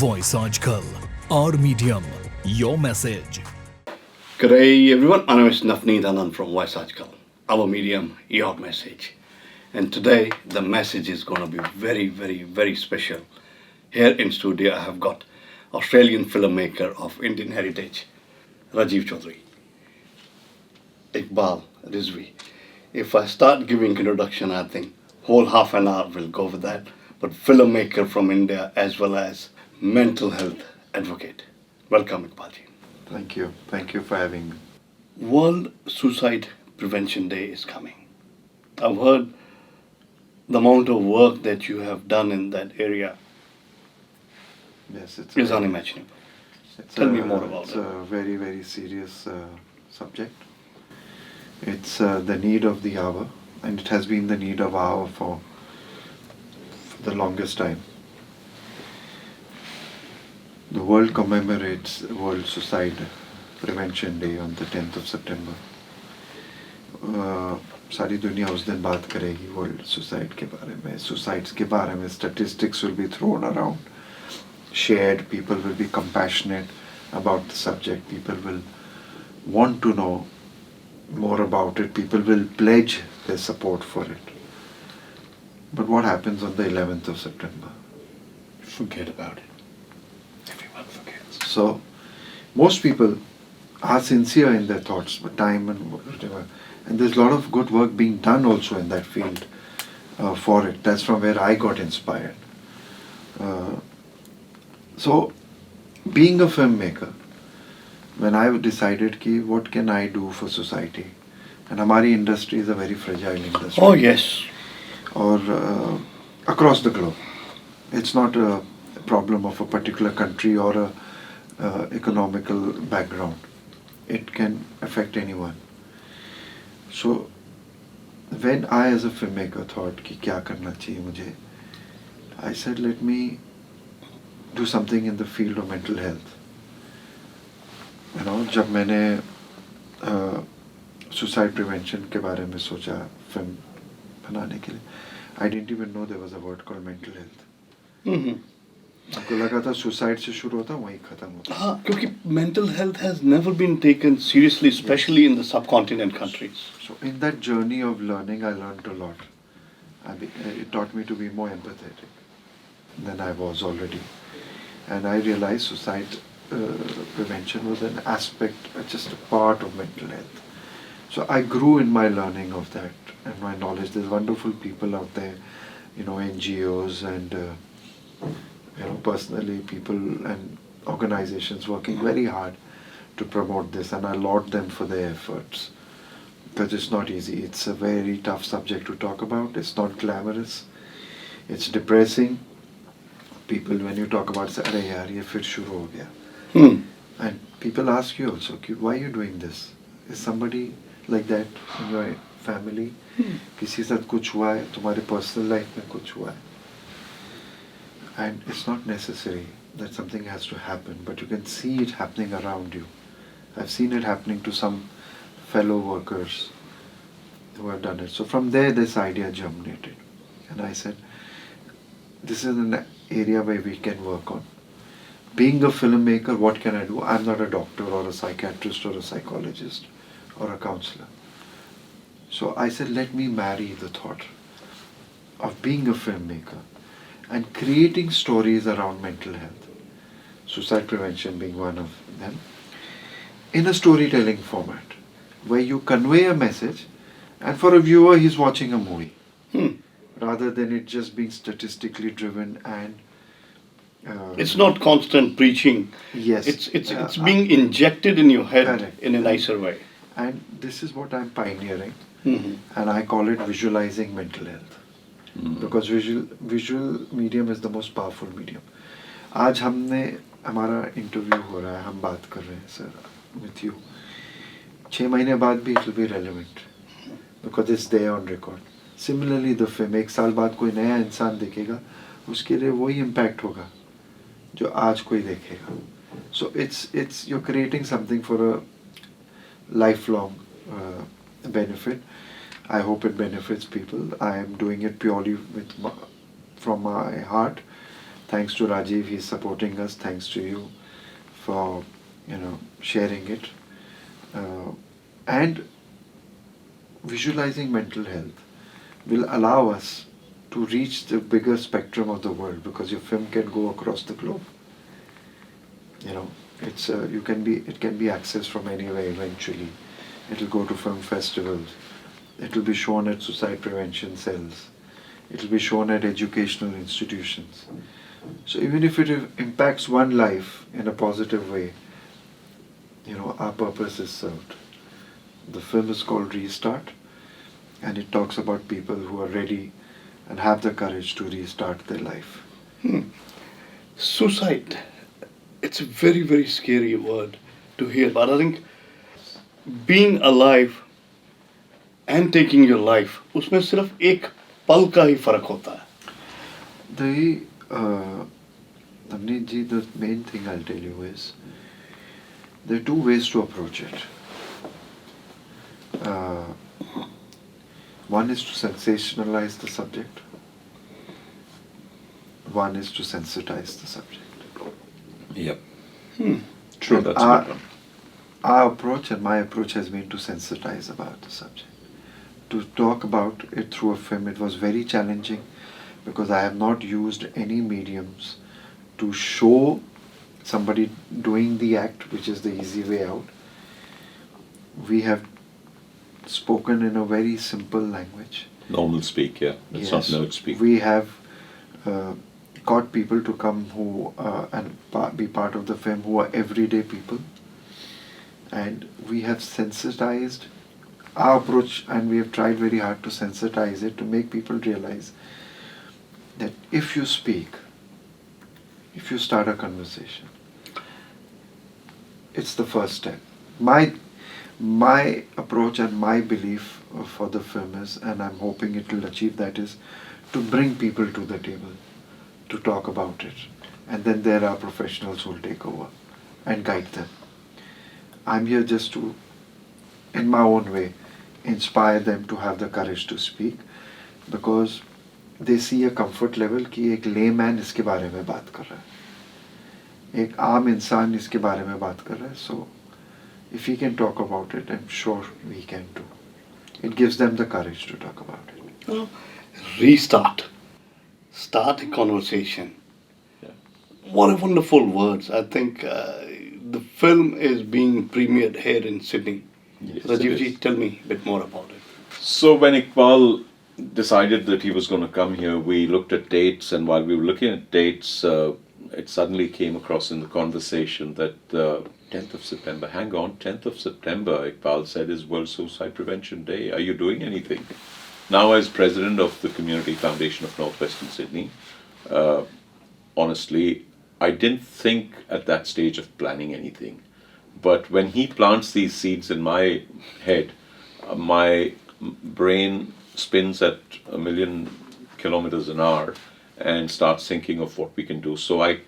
Voice aajKal, our medium, your message. Good day, everyone. My name is Navneet Anand from aajKal, our medium, your message. And today, the message is going to be very, very, very special. Here in studio, I have got Australian filmmaker of Indian heritage, Rajiv Chaudhri, Iqbal Rizvi. If I start giving introduction, I think whole half an hour will go with that. But filmmaker from India as well as mental health advocate. Welcome, Iqbal ji. Thank you. Thank you for having me. World Suicide Prevention Day is coming. I've heard the amount of work that you have done in that area Yes, is unimaginable. Tell me more about It's it. a very, very serious subject. It's the need of the hour, and it has been the need of hour for the longest time. The world commemorates World Suicide Prevention Day on the 10th of September. सारी दुनिया उस दिन बात करेगी world suicide के बारे में, suicides के बारे में. Statistics will be thrown around, shared. People will be compassionate about the subject. People will want to know more about it. People will pledge their support for it. But what happens on the 11th of September? Forget about it. Everyone forgets. So, most people are sincere in their thoughts, but time and whatever. And there's a lot of good work being done also in that field for it. That's from where I got inspired. So, being a filmmaker, when I decided ki what can I do for society, and Hamari industry is a very fragile industry. Oh, yes. Or across the globe. It's not a problem of a particular country or a economical background. It can affect anyone. So when I as a filmmaker thought कि क्या करना चाहिए मुझे, I said let me do something in the field of mental health. You know, जब मैंने suicide prevention के बारे में सोचा फिल्म बनाने के लिए, I didn't even know there was a word called mental health. आपको लगा था suicide से शुरू होता वहीं खत्म होता. हाँ, क्योंकि mental health has never been taken seriously, especially in the subcontinent countries. So in that journey of learning, I learned a lot. It taught me to be more empathetic than I was already. And I realized suicide prevention was an aspect, just a part of mental health. So I grew in my learning of that and my knowledge. There's wonderful people out there, you know, NGOs and you know, personally people and organizations working very hard to promote this, and I laud them for their efforts. Because it's not easy. It's a very tough subject to talk about. It's not glamorous. It's depressing. People, when you talk about, say, "Arey yaar, ye fir shuru ho gaya." And people ask you also, why are you doing this? Is somebody like that in your family? किसी साथ कुछ हुआ है? तुम्हारे personal life में कुछ हुआ है? And it's not necessary that something has to happen, but you can see it happening around you. I've seen it happening to some fellow workers who have done it. So from there, this idea germinated. And I said, this is an area where we can work on. Being a filmmaker, what can I do? I'm not a doctor or a psychiatrist or a psychologist or a counselor. So I said, let me marry the thought of being a filmmaker and creating stories around mental health, suicide prevention being one of them, in a storytelling format where you convey a message, and for a viewer he's watching a movie rather than it just being statistically driven and It's not constant preaching. yes, It's being injected in your head correct. in a nicer way. And this is what I'm pioneering, and I call it visualizing mental health. Because visual medium is the most powerful medium. आज हमने हमारा interview हो रहा है, हम बात कर रहे हैं सर with you. 6 महीने बाद भी it will be relevant because it's there on record. Similarly the film, 1 साल बाद कोई नया इंसान देखेगा, उसके लिए वही impact होगा जो आज कोई देखेगा. So it's you're creating something for a lifelong benefit. I hope it benefits people. I am doing it purely from my heart. Thanks to Rajiv, he's supporting us. Thanks to you for, sharing it. And visualizing mental health will allow us to reach the bigger spectrum of the world, because your film can go across the globe. It's it can be accessed from anywhere eventually. It'll go to film festivals. It'll be shown at suicide prevention cells. It'll be shown at educational institutions. So even if it impacts one life in a positive way, our purpose is served. The film is called Restart, and it talks about people who are ready and have the courage to restart their life. Suicide. It's a very, very scary word to hear, but I think being alive and taking your life, उसमें सिर्फ एक पल का ही फर्क होता है. Navneet ji, the main thing I'll tell you is there are two ways to approach it. One is to sensationalize the subject. One is to sensitize the subject. Yep. True, that's a good one. Our approach and my approach has been to sensitize about the subject. To talk about it through a film, it was very challenging because I have not used any mediums to show somebody doing the act, which is the easy way out. We have spoken in a very simple language. Normal speak, yeah. It's not note speak. We have got people to come who and be part of the film who are everyday people, and we have sensitized our approach, and we have tried very hard to sensitize it to make people realize that if you speak, if you start a conversation, it's the first step. My approach and my belief for the film is, and I'm hoping it will achieve that, is to bring people to the table to talk about it, and then there are professionals who will take over and guide them. I'm here just to, in my own way, inspire them to have the courage to speak, because they see a comfort level कि एक layman इसके बारे में बात कर रहा है, एक आम इंसान इसके बारे में बात कर रहा है. So if we can talk about it, I'm sure we can too. It gives them the courage to talk about it. Restart. Start a conversation. Yeah. What a wonderful words. I think the film is being premiered here in Sydney. Yes, Rajiv it ji, is. tell me a bit more about it. So when Iqbal decided that he was going to come here, we looked at dates, and while we were looking at dates, it suddenly came across in the conversation that 10th of September, hang on, 10th of September, Iqbal said, is World Suicide Prevention Day. Are you doing anything? Now, as president of the Community Foundation of Northwestern Sydney, honestly, I didn't think at that stage of planning anything. But when he plants these seeds in my head, my brain spins at 1,000,000 kilometers an hour and starts thinking of what we can do. So I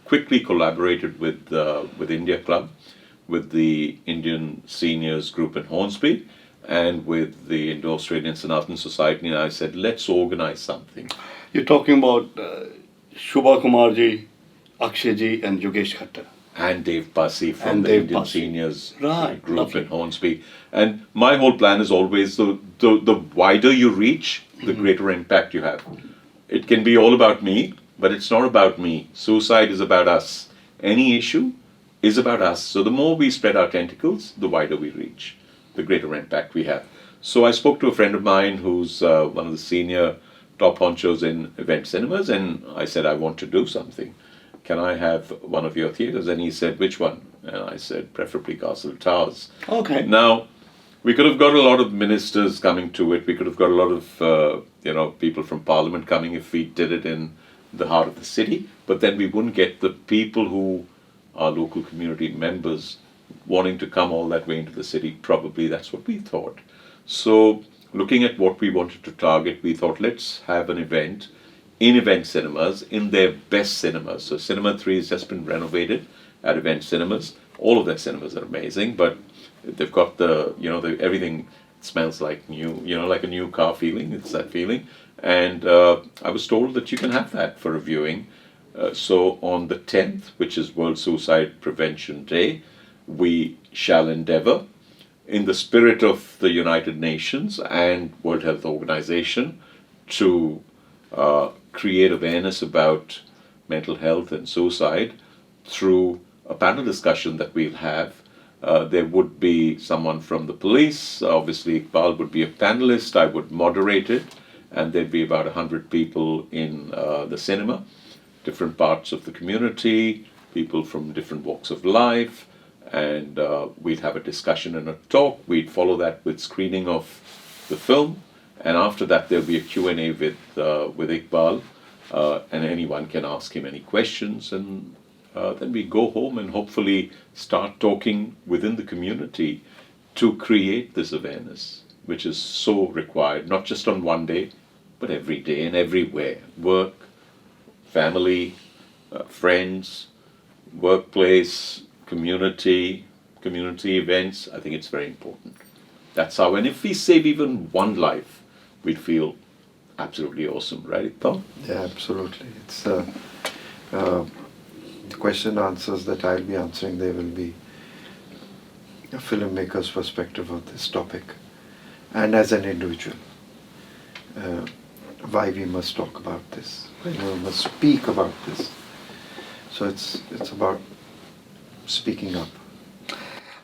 quickly collaborated with India Club, with the Indian Seniors Group in Hornsby, and with the Indo-Australian Sanatan Society, and I said, let's organize something. You're talking about Shubha Kumar ji, Akshay ji, and Yogesh Khattar. And Dave Pasi from And the Dave Indian Pasi. Seniors Right, Group lovely. in Hornsby. And my whole plan is always the wider you reach, the greater impact you have. It can be all about me, but it's not about me. Suicide is about us. Any issue is about us. So the more we spread our tentacles, the wider we reach, the greater impact we have. So I spoke to a friend of mine who's one of the senior top honchos in event cinemas, and I said, I want to do something. Can I have one of your theatres? And he said, which one? And I said, preferably Castle Towers. Okay. Now, we could have got a lot of ministers coming to it. We could have got a lot of people from Parliament coming if we did it in the heart of the city. But then we wouldn't get the people who are local community members wanting to come all that way into the city. Probably that's what we thought. So looking at what we wanted to target, we thought, let's have an event in event cinemas, in their best cinemas. So Cinema 3 has just been renovated at event cinemas. All of their cinemas are amazing, but they've got everything smells like new, like a new car feeling. It's that feeling. And I was told that you can have that for a viewing. So on the 10th, which is World Suicide Prevention Day, we shall endeavor, in the spirit of the United Nations and World Health Organization, to create awareness about mental health and suicide through a panel discussion that we'll have. There would be someone from the police. Obviously, Iqbal would be a panelist. I would moderate it, and there'd be about 100 people in the cinema, different parts of the community, people from different walks of life, and we'd have a discussion and a talk. We'd follow that with screening of the film, and after that there'll be a Q&A with Iqbal, and anyone can ask him any questions, and then we go home and hopefully start talking within the community to create this awareness, which is so required, not just on one day, but every day and everywhere. Work, family, friends, workplace, community events. I think it's very important. That's how, and if we save even one life, we'd feel absolutely awesome, right, Iqbal? Yeah, absolutely. It's the question answers that I'll be answering, they will be a filmmaker's perspective of this topic, and as an individual, why we must talk about this, why we must speak about this. So it's about speaking up.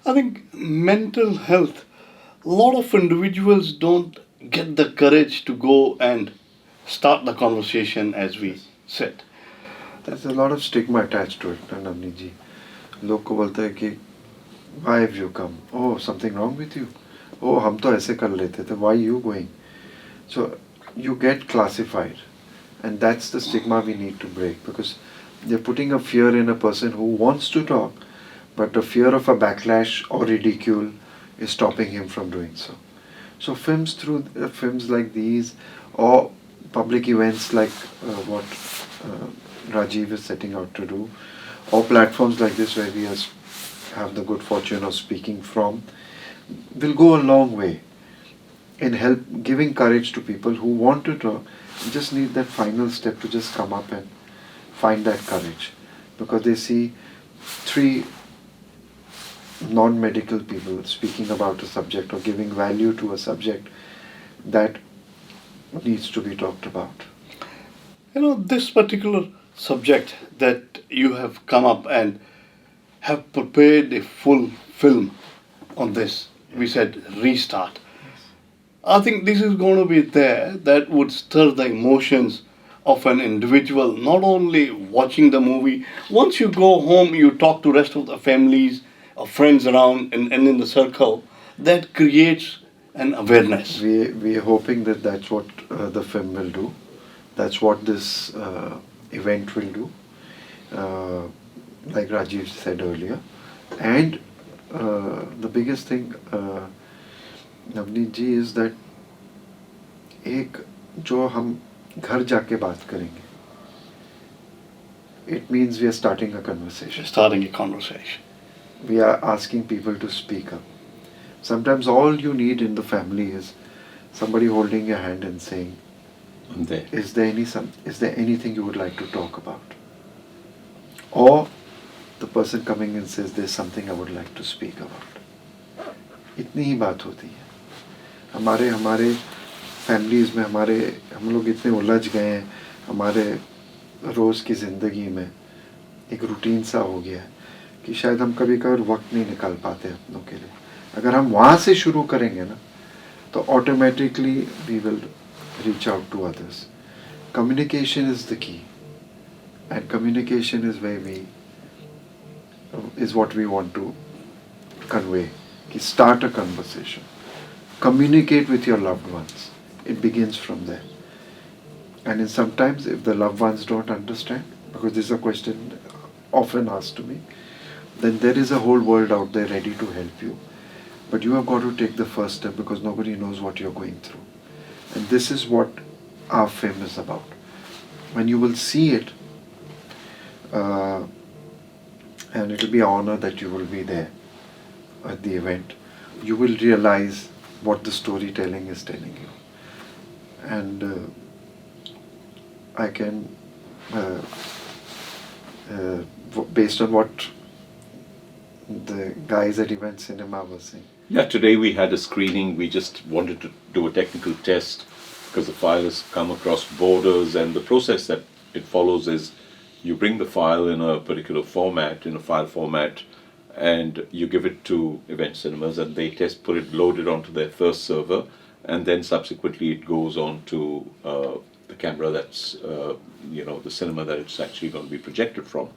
I think mental health, a lot of individuals don't get the courage to go and start the conversation, as we said. There's a lot of stigma attached to it, Navneet ji. लोग को बोलते हैं कि why have you come? Oh, something wrong with you? Oh, हम तो ऐसे कर लेते थे. Why you going? So you get classified, and that's the stigma we need to break, because they're putting a fear in a person who wants to talk, but the fear of a backlash or ridicule is stopping him from doing so. So films like these, or public events like what Rajiv is setting out to do, or platforms like this where we have the good fortune of speaking from, will go a long way in giving courage to people who want to talk. You just need that final step to just come up and find that courage, because they see three non-medical people speaking about a subject or giving value to a subject that needs to be talked about. This particular subject that you have come up and have prepared a full film on this, we said restart. I think this is going to be there that would stir the emotions of an individual, not only watching the movie. Once you go home, you talk to rest of the families or friends around and in the circle, that creates an awareness. We are hoping that that's what the film will do. That's what this event will do, like Rajiv said earlier. And the biggest thing, Navneet ji, is that एक जो हम घर जाके बात करेंगे, it means we are starting a conversation. Starting a conversation. We are asking people to speak up. Sometimes all you need in the family is somebody holding your hand and saying, is there anything you would like to talk about? Or the person coming in says, there's something I would like to speak about. इतनी ही बात होती है. हमारे families में हम लोग इतने उलझ गए हैं, हमारे रोज़ की ज़िंदगी में एक रूटीन सा हो गया है कि शायद हम कभी कभार वक्त नहीं निकाल पाते अपनों के लिए. अगर हम वहाँ से शुरू करेंगे ना, तो automatically we will reach out to others. Communication is the key, and communication is what we want to convey. Start a conversation. Communicate with your loved ones. It begins from there. And sometimes if the loved ones don't understand, because this is a question often asked to me, then there is a whole world out there ready to help you. But you have got to take the first step, because nobody knows what you're going through. And this is what our film is about. When you will see it, and it will be an honor that you will be there at the event, you will realize what the storytelling is telling you. And I can based on what the guys at Event Cinema were saying. Yeah, today we had a screening. We just wanted to do a technical test because the file has come across borders, and the process that it follows is you bring the file in a particular format, in a file format, and you give it to Event Cinemas, and they put it loaded onto their first server, and then subsequently it goes on to the camera that's the cinema that it's actually going to be projected from.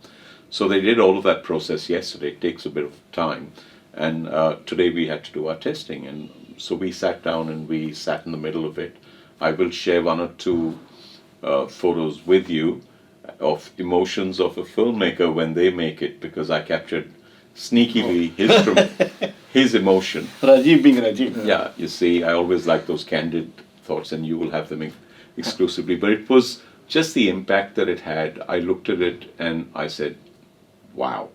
So they did all of that process yesterday. It takes a bit of time, and today we had to do our testing, and so we sat down and we sat in the middle of it. I will share one or two photos with you of emotions of a filmmaker when they make it, because I captured sneakily his emotion. Rajiv being Rajiv. Yeah, you see, I always like those candid thoughts, and you will have them exclusively. But it was just the impact that it had. I looked at it and I said, wow.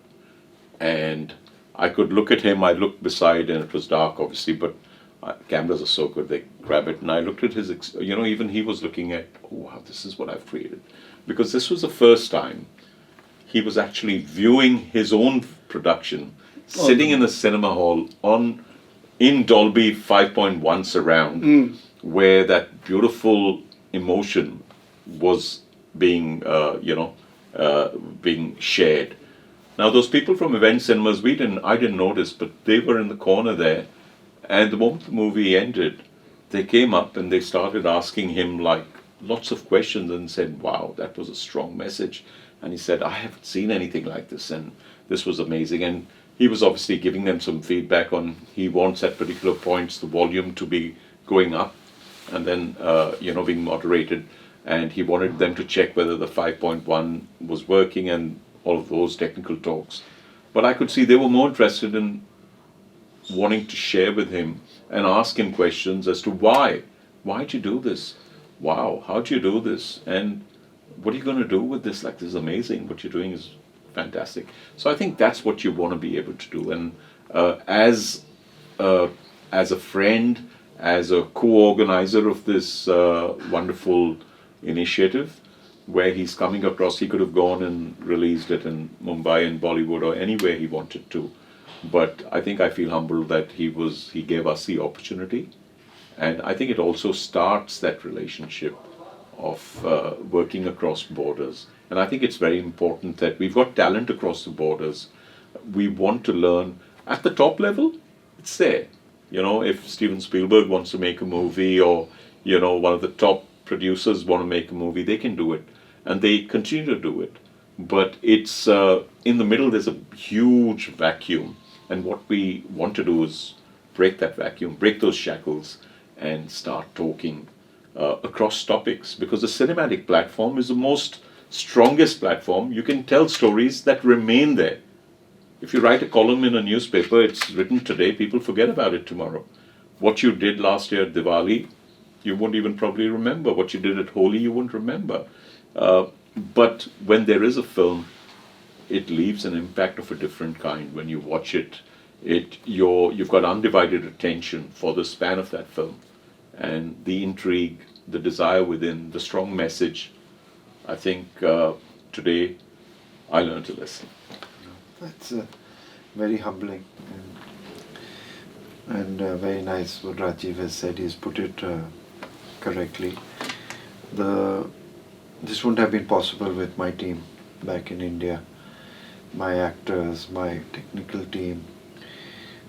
And I could look at him, I looked beside, and it was dark, obviously, but cameras are so good, they grab it. And I looked at his, even he was looking at, oh, wow, this is what I've created. Because this was the first time he was actually viewing his own production, sitting in a cinema hall in Dolby 5.1 surround, where that beautiful emotion was being being shared. Now those people from Event Cinemas, I didn't notice, but they were in the corner there, and the moment the movie ended, they came up and they started asking him like lots of questions and said, wow, that was a strong message. And he said, I haven't seen anything like this, and this was amazing. And he was obviously giving them some feedback on, he wants at particular points the volume to be going up and then being moderated, and he wanted them to check whether the 5.1 was working and all of those technical talks. But I could see they were more interested in wanting to share with him and ask him questions as to why'd you do this? Wow, how'd you do this? And what are you going to do with this? Like, this is amazing. What you're doing is fantastic. So I think that's what you want to be able to do. And as a friend, as a co-organizer of this wonderful initiative, where he's coming across, he could have gone and released it in Mumbai and Bollywood or anywhere he wanted to. But I think I feel humbled that he gave us the opportunity. And I think it also starts that relationship of working across borders. And I think it's very important that we've got talent across the borders. We want to learn at the top level. It's there. If Steven Spielberg wants to make a movie, or one of the top producers want to make a movie, they can do it, and they continue to do it. But it's in the middle, there's a huge vacuum, and what we want to do is break that vacuum, break those shackles, and start talking across topics, because the cinematic platform is the most strongest platform. You can tell stories that remain there. If you write a column in a newspaper, it's written today, people forget about it tomorrow. What you did last year at Diwali, you won't even probably remember. What you did at Holi, you won't remember. But when there is a film, it leaves an impact of a different kind. When you watch it, you've got undivided attention for the span of that film. And the intrigue, the desire within, the strong message. I think today I learned a lesson. That's very humbling and very nice what Rajiv has said. He's put it correctly. This wouldn't have been possible with my team back in India. My actors, my technical team,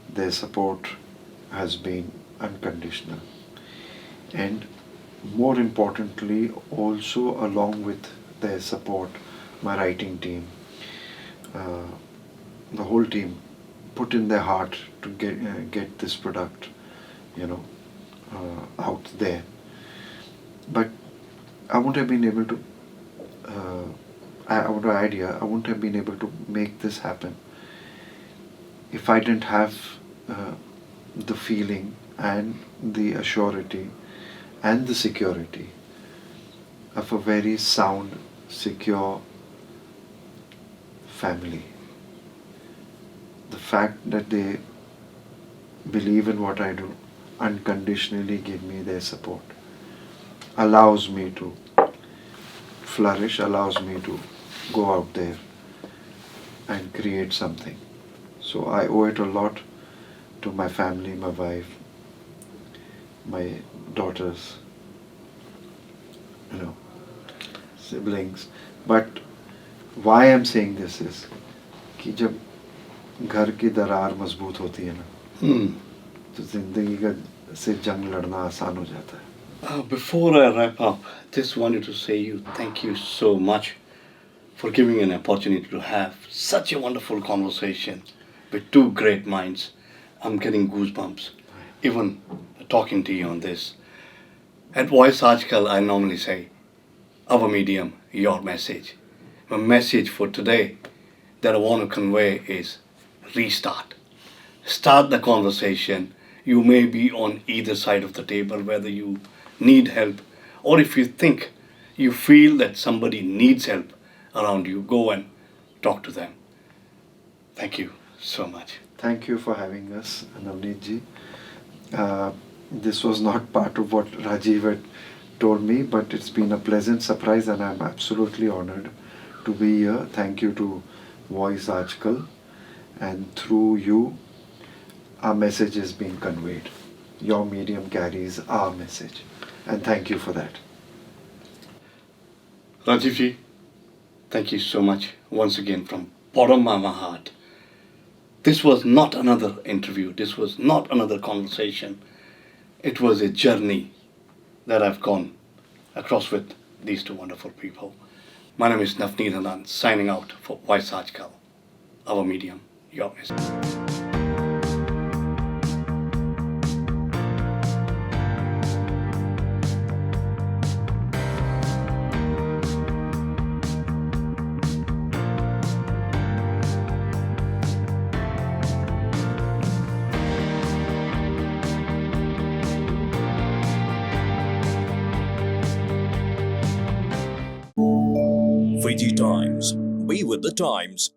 their support has been unconditional. And more importantly, also along with their support, my writing team, the whole team put in their heart to get this product, out there. But I wouldn't have been able to. I have an idea. I wouldn't have been able to make this happen if I didn't have the feeling and the assurity and the security of a very sound, secure family. The fact that they believe in what I do, unconditionally give me their support, allows me to flourish, allows me to go out there and create something. So I owe it a lot to my family, my wife, my daughters, you know, siblings. But why I'm saying this is कि जब घर की दरार मजबूत होती है ना, तो जिंदगी का से जंग लड़ना आसान हो जाता है. Before I wrap up, just wanted to say you thank you so much for giving an opportunity to have such a wonderful conversation with two great minds. I'm getting goosebumps even talking to you on this. At Voice aajKal, I normally say, our medium, your message. My message for today that I want to convey is restart. Start the conversation. You may be on either side of the table, whether you need help or if you think you feel that somebody needs help around you, go and talk to them. Thank you so much. Thank you for having us, Navneet ji. This was not part of what Rajiv had told me, but it's been a pleasant surprise and I'm absolutely honored to be here. Thank you to Voice aajKal, and through you, our message is being conveyed. Your medium carries our message, and thank you for that. Rajiv ji, thank you so much once again from bottom of my heart. This was not another interview. This was not another conversation. It was a journey that I've gone across with these two wonderful people. My name is Navneet Anand, signing out for Voice aajKal, our medium, your message. VG Times. Be with the times.